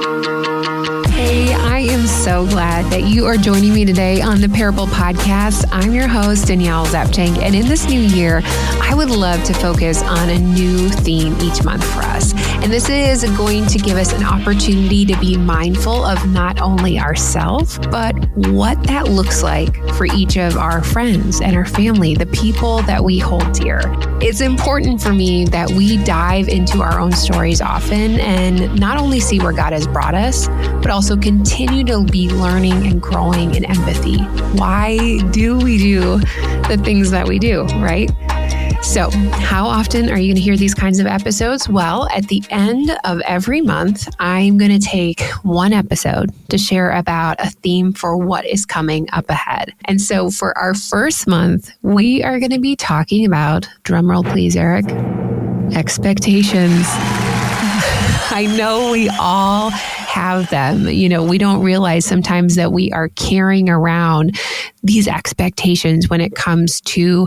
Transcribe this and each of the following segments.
Hey, I am so glad that you are joining me today on the Parable Podcast. I'm your host, Danielle Zapchenk, and in this new year, I would love to focus on a new theme each month for us. And this is going to give us an opportunity to be mindful of not only ourselves, but what that looks like for each of our friends and our family, the people that we hold dear. It's important for me that we dive into our own stories often and not only see where God has brought us, but also continue to be learning and growing in empathy. Why do we do the things that we do, right? So how often are you going to hear these kinds of episodes? Well, at the end of every month, I'm going to take one episode to share about a theme for what is coming up ahead. And so for our first month, we are going to be talking about, drumroll please, Eric, expectations. I know we all have them. You know, we don't realize sometimes that we are carrying around these expectations when it comes to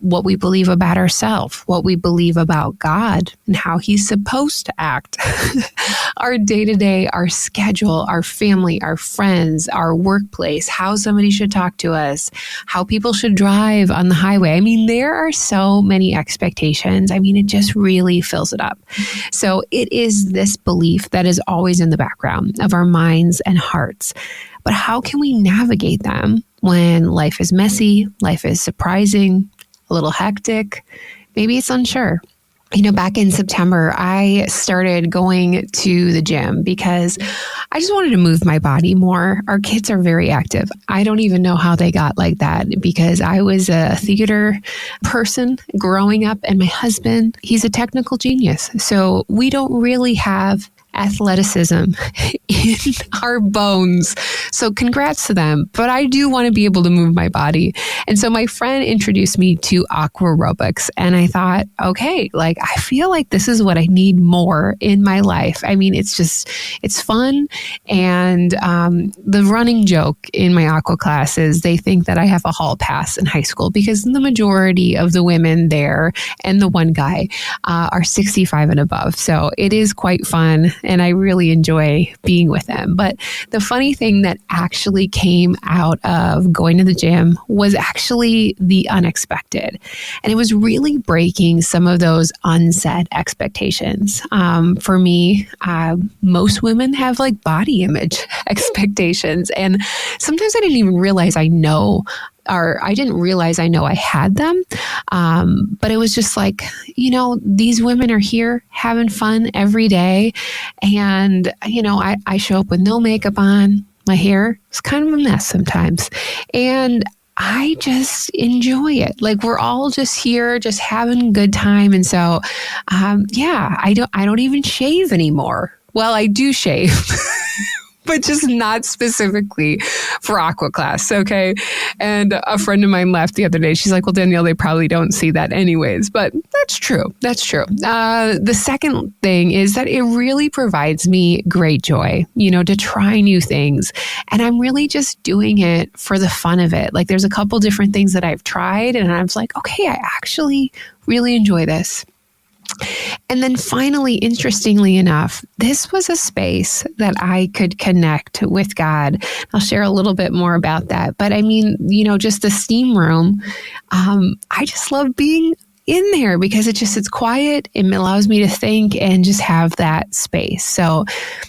what we believe about ourselves, what we believe about God and how He's supposed to act. Our day-to-day, our schedule, our family, our friends, our workplace, how somebody should talk to us, how people should drive on the highway. I mean, there are so many expectations. I mean, it just really fills it up. So it is this belief that is always in the background of our minds and hearts. But how can we navigate them when life is messy, life is surprising, a little hectic, maybe it's unsure? You know, back in September, I started going to the gym because I just wanted to move my body more. Our kids are very active. I don't even know how they got like that because I was a theater person growing up, and my husband, he's a technical genius. So we don't really have athleticism in our bones. So congrats to them. But I do want to be able to move my body. And so my friend introduced me to aqua aerobics. And I thought, okay, like I feel like this is what I need more in my life. I mean, it's fun. And the running joke in my aqua class is they think that I have a hall pass in high school because the majority of the women there and the one guy are 65 and above. So it is quite fun. And I really enjoy being with them. But the funny thing that actually came out of going to the gym was actually the unexpected. And it was really breaking some of those unsaid expectations. For me, most women have like body image expectations. And sometimes I didn't even realize I didn't realize I had them. But it was just like, you know, these women are here having fun every day. And, you know, I show up with no makeup on. My hair is kind of a mess sometimes. And I just enjoy it. Like we're all just here, just having a good time. And so, I don't even shave anymore. Well, I do shave. But just not specifically for aqua class, okay? And a friend of mine laughed the other day. She's like, well, Danielle, they probably don't see that anyways. But that's true. That's true. The second thing is that it really provides me great joy, you know, to try new things. And I'm really just doing it for the fun of it. Like there's a couple different things that I've tried and I was like, okay, I actually really enjoy this. And then finally, interestingly enough, this was a space that I could connect with God. I'll share a little bit more about that. But I mean, you know, just the steam room, I just love being in there because it's quiet. It allows me to think and just have that space. So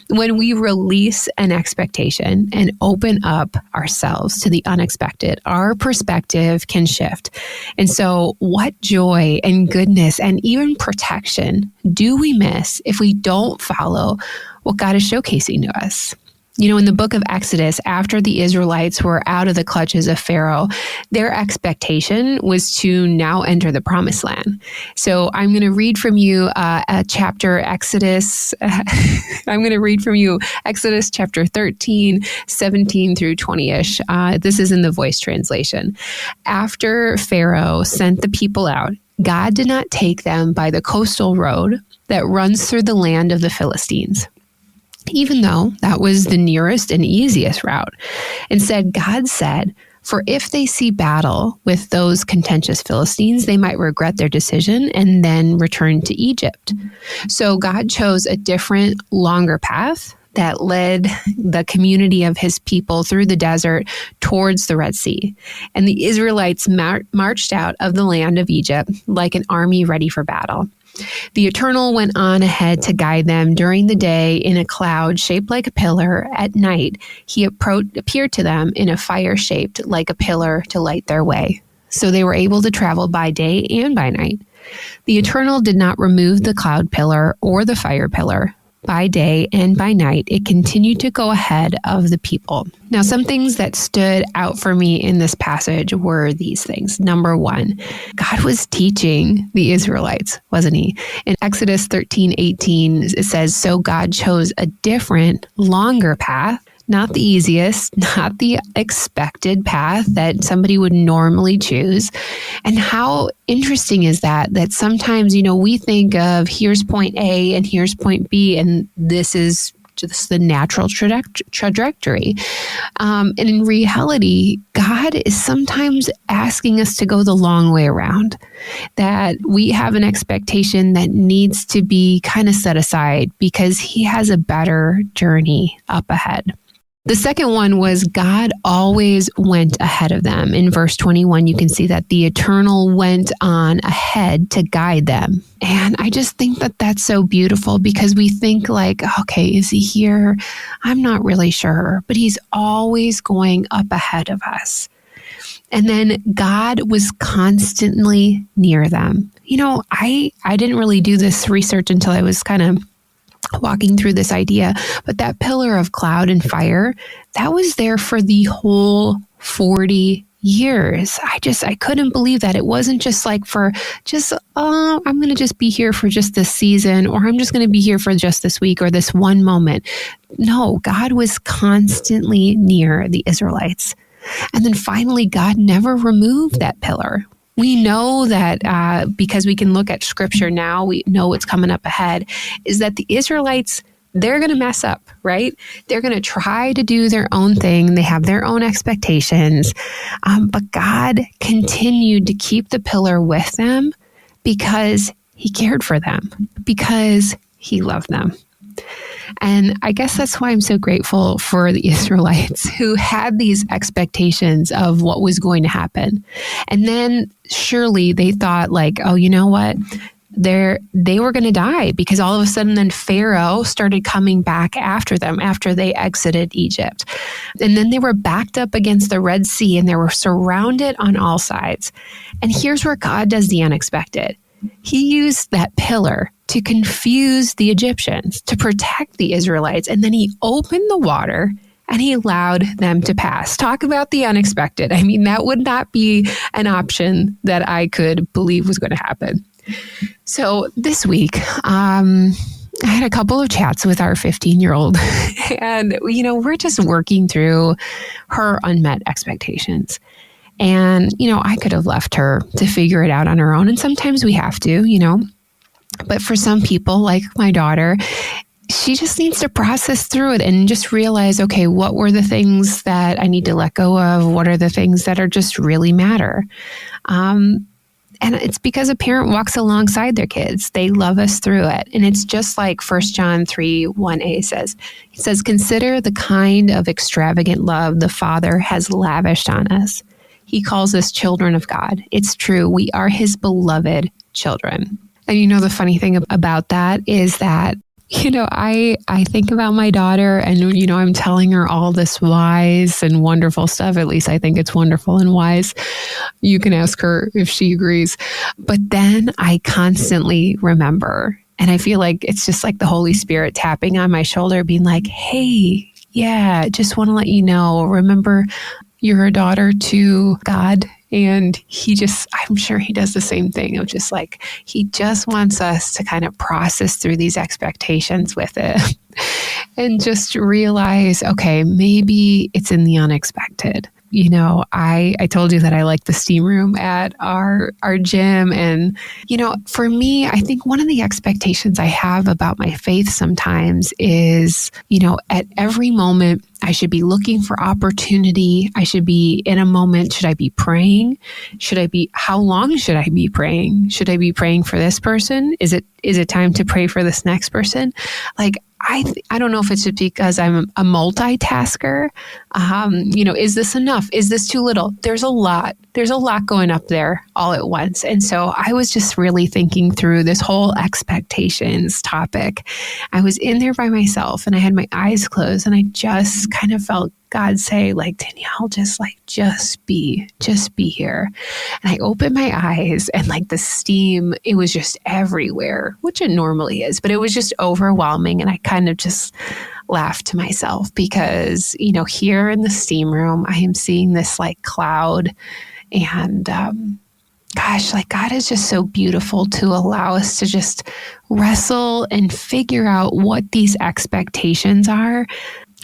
when we release an expectation and open up ourselves to the unexpected, our perspective can shift. And so what joy and goodness and even protection do we miss if we don't follow what God is showcasing to us? You know, in the book of Exodus, after the Israelites were out of the clutches of Pharaoh, their expectation was to now enter the promised land. So I'm going to read from you a chapter, Exodus. I'm going to read from you Exodus chapter 13, 17 through 20-ish. This is in the Voice translation. After Pharaoh sent the people out, God did not take them by the coastal road that runs through the land of the Philistines, even though that was the nearest and easiest route. Instead, God said, for if they see battle with those contentious Philistines, they might regret their decision and then return to Egypt. So God chose a different, longer path that led the community of his people through the desert towards the Red Sea. And the Israelites marched out of the land of Egypt like an army ready for battle. The Eternal went on ahead to guide them during the day in a cloud shaped like a pillar. At night, he appeared to them in a fire shaped like a pillar to light their way. So they were able to travel by day and by night. The Eternal did not remove the cloud pillar or the fire pillar. By day and by night, it continued to go ahead of the people. Now, some things that stood out for me in this passage were these things. Number one, God was teaching the Israelites, wasn't he? In Exodus 13:18, it says, "So God chose a different, longer path, not the easiest, not the expected path that somebody would normally choose." And how interesting is that sometimes, we think of here's point A and here's point B, and this is just the natural trajectory. And in reality, God is sometimes asking us to go the long way around, that we have an expectation that needs to be kind of set aside because he has a better journey up ahead. The second one was God always went ahead of them. In verse 21, you can see that the Eternal went on ahead to guide them. And I just think that that's so beautiful because we think like, okay, is he here? I'm not really sure, but he's always going up ahead of us. And then God was constantly near them. I didn't really do this research until I was kind of walking through this idea, but that pillar of cloud and fire, that was there for the whole 40 years. I couldn't believe that. It wasn't just like I'm going to just be here for just this season, or I'm just going to be here for just this week or this one moment. No, God was constantly near the Israelites. And then finally, God never removed that pillar. We know that because we can look at scripture now, we know what's coming up ahead, is that the Israelites, they're going to mess up, right? They're going to try to do their own thing. They have their own expectations. But God continued to keep the pillar with them because he cared for them, because he loved them. And I guess that's why I'm so grateful for the Israelites who had these expectations of what was going to happen. And then surely they thought like, oh, you know what? They were going to die because all of a sudden then Pharaoh started coming back after them after they exited Egypt. And then they were backed up against the Red Sea and they were surrounded on all sides. And here's where God does the unexpected. He used that pillar to confuse the Egyptians, to protect the Israelites, and then he opened the water and he allowed them to pass. Talk about the unexpected. I mean, that would not be an option that I could believe was going to happen. So this week, I had a couple of chats with our 15-year-old, and, we're just working through her unmet expectations. And, I could have left her to figure it out on her own. And sometimes we have to, But for some people, like my daughter, she just needs to process through it and just realize, okay, what were the things that I need to let go of? What are the things that are just really matter? And it's because a parent walks alongside their kids. They love us through it. And it's just like 1 John 3:1a says. It says, "Consider the kind of extravagant love the Father has lavished on us. He calls us children of God. It's true. We are his beloved children." And the funny thing about that is that, I think about my daughter and, I'm telling her all this wise and wonderful stuff. At least I think it's wonderful and wise. You can ask her if she agrees. But then I constantly remember, and I feel like it's just like the Holy Spirit tapping on my shoulder, being like, hey, yeah, just want to let you know, remember, you're a daughter to God. And I'm sure he does the same thing of just like, he just wants us to kind of process through these expectations with it and just realize, okay, maybe it's in the unexpected. I told you that I like the steam room at our gym. And, for me, I think one of the expectations I have about my faith sometimes is, at every moment, I should be looking for opportunity. I should be in a moment. Should I be praying? How long should I be praying? Should I be praying for this person? Is it time to pray for this next person? Like, I don't know if it's just because I'm a multitasker. Is this enough? Is this too little? There's a lot going up there all at once. And so I was just really thinking through this whole expectations topic. I was in there by myself and I had my eyes closed and I just kind of felt God say, like, Danielle, just be here. And I opened my eyes and like the steam, it was just everywhere, which it normally is, but it was just overwhelming. And I kind of just laughed to myself because, here in the steam room, I am seeing this like cloud and, God is just so beautiful to allow us to just wrestle and figure out what these expectations are.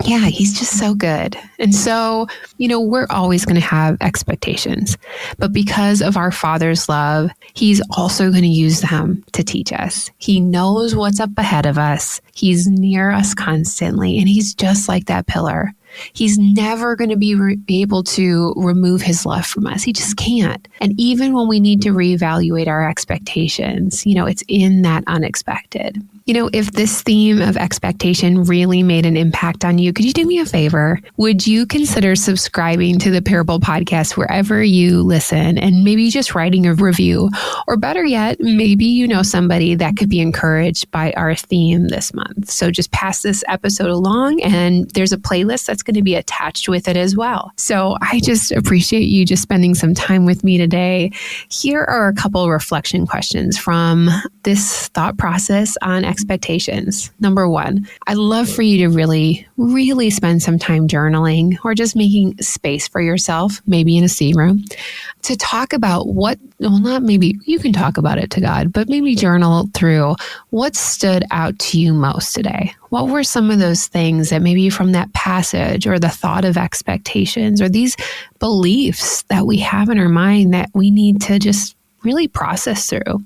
Yeah, he's just so good. And so, we're always going to have expectations, but because of our Father's love, he's also going to use them to teach us. He knows what's up ahead of us. He's near us constantly, and he's just like that pillar. He's never going to be able to remove his love from us. He just can't. And even when we need to reevaluate our expectations, it's in that unexpected. If this theme of expectation really made an impact on you, could you do me a favor? Would you consider subscribing to the Parable Podcast wherever you listen and maybe just writing a review? Or better yet, maybe you know somebody that could be encouraged by our theme this month. So just pass this episode along and there's a playlist that's going to be attached with it as well. So I just appreciate you just spending some time with me today. Here are a couple reflection questions from this thought process on expectations. Number one, I'd love for you to really, really spend some time journaling or just making space for yourself, maybe in a C room, to talk about not maybe you can talk about it to God, but maybe journal through what stood out to you most today. What were some of those things that maybe from that passage or the thought of expectations or these beliefs that we have in our mind that we need to just really process through?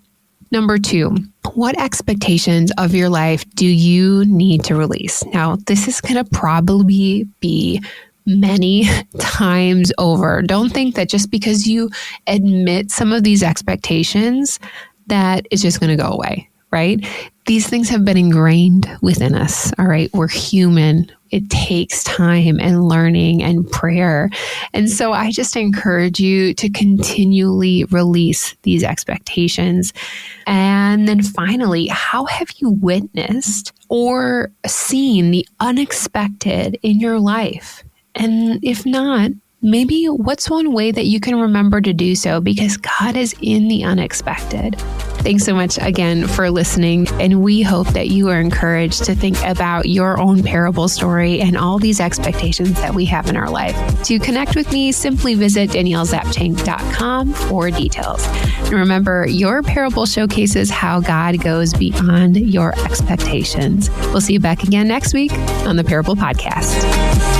Number two, what expectations of your life do you need to release? Now, this is going to probably be many times over. Don't think that just because you admit some of these expectations, that it's just going to go away, right? These things have been ingrained within us, all right? We're human. It takes time and learning and prayer. And so I just encourage you to continually release these expectations. And then finally, how have you witnessed or seen the unexpected in your life? And if not, maybe what's one way that you can remember to do so, because God is in the unexpected. Thanks so much again for listening. And we hope that you are encouraged to think about your own parable story and all these expectations that we have in our life. To connect with me, simply visit daniellezapchenk.com for details. And remember, your parable showcases how God goes beyond your expectations. We'll see you back again next week on the Parable Podcast.